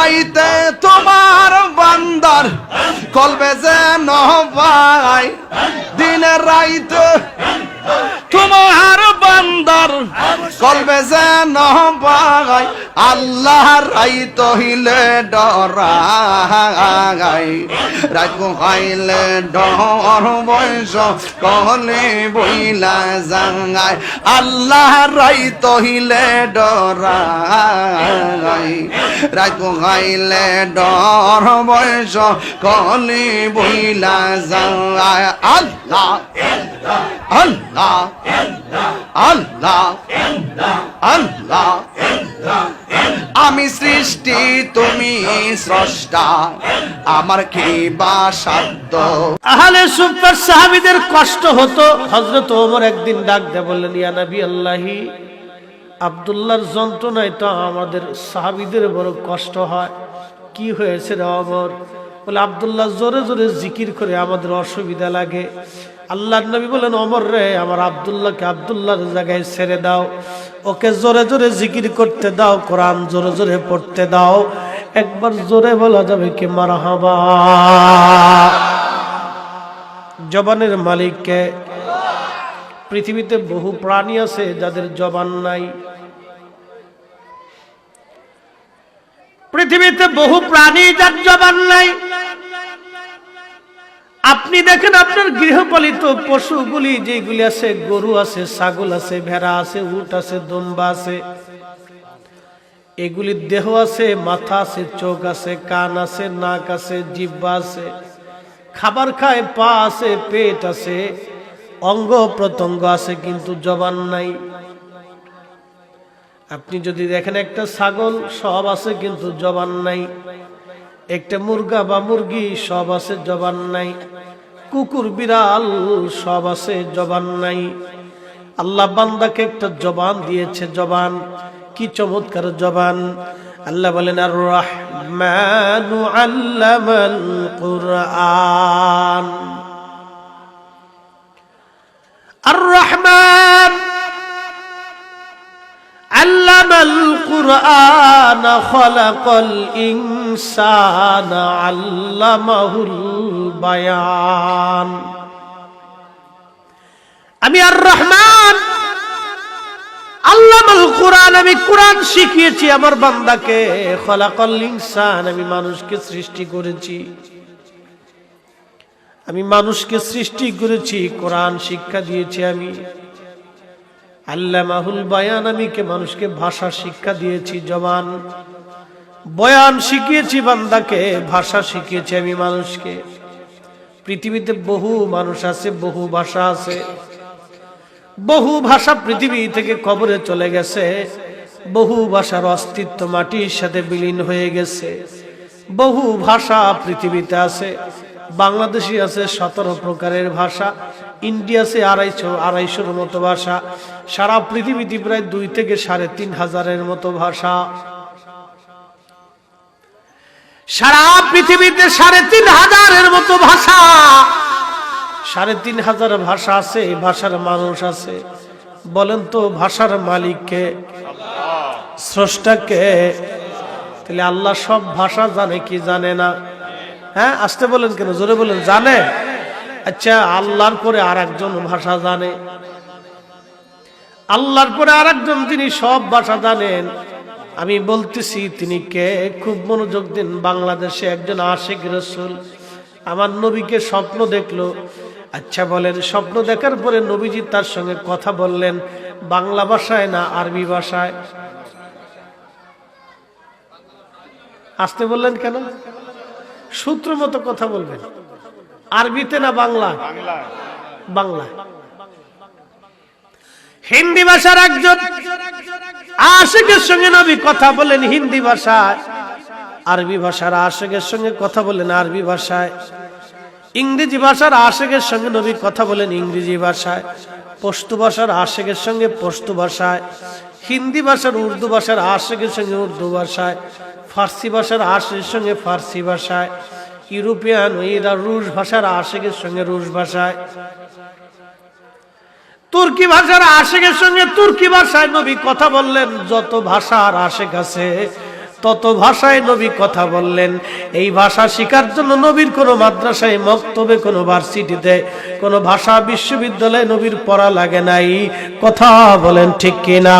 রাইতে তোমার বান্দার কলবে যেন ভাই, দিনে রাইতে তোমার বান্দার কলবে যেন ভাই, আল্লাহ রাইত হইলে ডরাই, রাত হাইলে ডর বয়স কলে বইলা জাঙ্গাই, আল্লাহ রাইত হইলে ডরাই, রাত হাইলে ডর বয়স কলে বইলা জাঙ্গাই। আল্লাহ আল্লাহ আল্লাহ আল্লাহ, আমি সৃষ্টি তুমি স্রষ্টা, আমার কি বা সাধ্য। আহলে সুফার সাহাবীদের কষ্ট হতো। হযরত ওমর একদিন ডাক দিয়ে বললেন, ইয়া নবী আল্লাহি, আব্দুল্লাহর যন্ত্রণায় তো আমাদের সাহাবীদের বড় কষ্ট হয়। কি হয়েছে রে ওমর? বলে, আব্দুল্লাহ জোরে জোরে জিকির করে আমাদের অসুবিধা লাগে। আল্লাহর নবী বলেন, ওমর রে, আমার আব্দুল্লাহকে আব্দুল্লাহর জায়গায় ছেড়ে দাও, ওকে জোরে জোরে জিকির করতে দাও, কোরআন জোরে জোরে পড়তে দাও। একবার জোরে বলা যাবে কি মারহাবা। জবানের মালিককে। পৃথিবীতে বহু প্রাণী আছে যাদের জবান নাই। পৃথিবীতে বহু প্রাণী যার জবান নাই। আপনি দেখেন আপনার গৃহপালিত পশুগুলি যেগুলি আছে, গরু আছে, ছাগল আছে, ভেড়া আছে, উট আছে, দুম্বা আছে, এগুলির দেহ আছে, মাথা আছে, চোখ আছে, কান আছে, নাক আছে, জিহ্বা আছে, খাবার খায়, পা আছে, পেট আছে, অঙ্গ প্রত্যঙ্গ আছে, কিন্তু জবান নাই। আপনি যদি দেখেন একটা ছাগল সব আছে কিন্তু জবান নাই, একটা মুরগা বা মুরগি সব আছে জবান নাই, কুকুর বিড়াল সব আছে জবান নাই। আল্লাহ বান্দাকে একটা জবান দিয়েছে। জবান কি চমৎকার জবান! আল্লাহ বলেন, আর রহমানু আল্লামাল কুরআন। আর রহমান আল্লামাল কুরআন খালাকাল ইনসানা আল্লামাহুল বায়ান। আমি আর রহমান, আল্লামাল কুরআন, আমি কুরআন শিখিয়েছি আমার বান্দাকে। খালাকাল ইনসান, আমি মানুষকে সৃষ্টি করেছি। আমি মানুষকে সৃষ্টি করেছি, কোরআন শিক্ষা দিয়েছি আমি। আল্লামাহুল বায়ান, আমি মানুষকে ভাষা শিক্ষা দিয়েছি, জবান। বয়ান শিখিয়েছি বান্দাকে, ভাষা শিখিয়েছি আমি মানুষকে। পৃথিবীতে বহু মানুষ আছে, বহু ভাষা আছে। বহু ভাষা পৃথিবী থেকে কবরে চলে গেছে। বহু ভাষার অস্তিত্ব মাটির সাথে বিলীন হয়ে গেছে। বহু ভাষা পৃথিবীতে আছে। বাংলাদেশি আছে 17 প্রকারের ভাষা, ইন্ডিয়া আছে 250-250-র মতো ভাষা, সারা পৃথিবীতে প্রায় 2 থেকে 3,500-এর মতো ভাষা। সারা পৃথিবীতে 3,500-এর মতো ভাষা। 3,500 ভাষা আছে, এই ভাষার মানুষ আছে। বলেন তো ভাষার মালিক কে? স্রষ্টা কে? তাহলে আল্লাহ সব ভাষা জানে কি জানে না? হ্যাঁ, আসতে বলেন কেন? জোরে বলেন। জানে? আচ্ছা, আল্লাহর পরে আর একজন ভাষা জানে। আল্লাহর পরে আর একজন, তিনি সব ভাষা জানেন। আমি বলতেছি তিনি কে? খুব মনোযোগ দিন। বাংলাদেশে একজন আশিক রাসূল আমার নবীকে স্বপ্ন দেখলো। আচ্ছা বলেন, স্বপ্ন দেখার পরে নবীজি তার সঙ্গে কথা বললেন বাংলা ভাষায় না আরবি ভাষায়? আসতে বললেন কেন? সূত্র মতো কথা বলবেন। আরবিতে না বাংলা? বাংলা। হিন্দি ভাষার একজন আশিকের সঙ্গে নবী কথা বলেন হিন্দি ভাষায়, আরবি ভাষার আশিকের সঙ্গে কথা বলেন আরবি ভাষায়, ইংরেজি ভাষার আশিকের সঙ্গে নবী কথা বলেন ইংরেজি ভাষায়, পশতু ভাষার আশিকের সঙ্গে পশতু ভাষায়, হিন্দি ভাষার উর্দু ভাষার আশিকের সঙ্গে উর্দু ভাষায়, ফার্সি ভাষার আশিকের সঙ্গে ফার্সি ভাষায়, ইউরোপিয়ান রুশ ভাষার আশিকের সঙ্গে রুশ ভাষায়, তুর্কি ভাষার আশিকের সঙ্গে তুর্কি ভাষায় নবী কথা বললেন। যত ভাষার আশিক আছে তত ভাষায় নবী কথা বললেন। এই ভাষা শেখার জন্য নবীর কোনো মাদ্রাসায়, মক্তবে, কোনো ভার্সিটিতে, কোনো ভাষা বিশ্ববিদ্যালয়ে নবীর পড়া লাগে নাই। কথা বলেন ঠিক কিনা?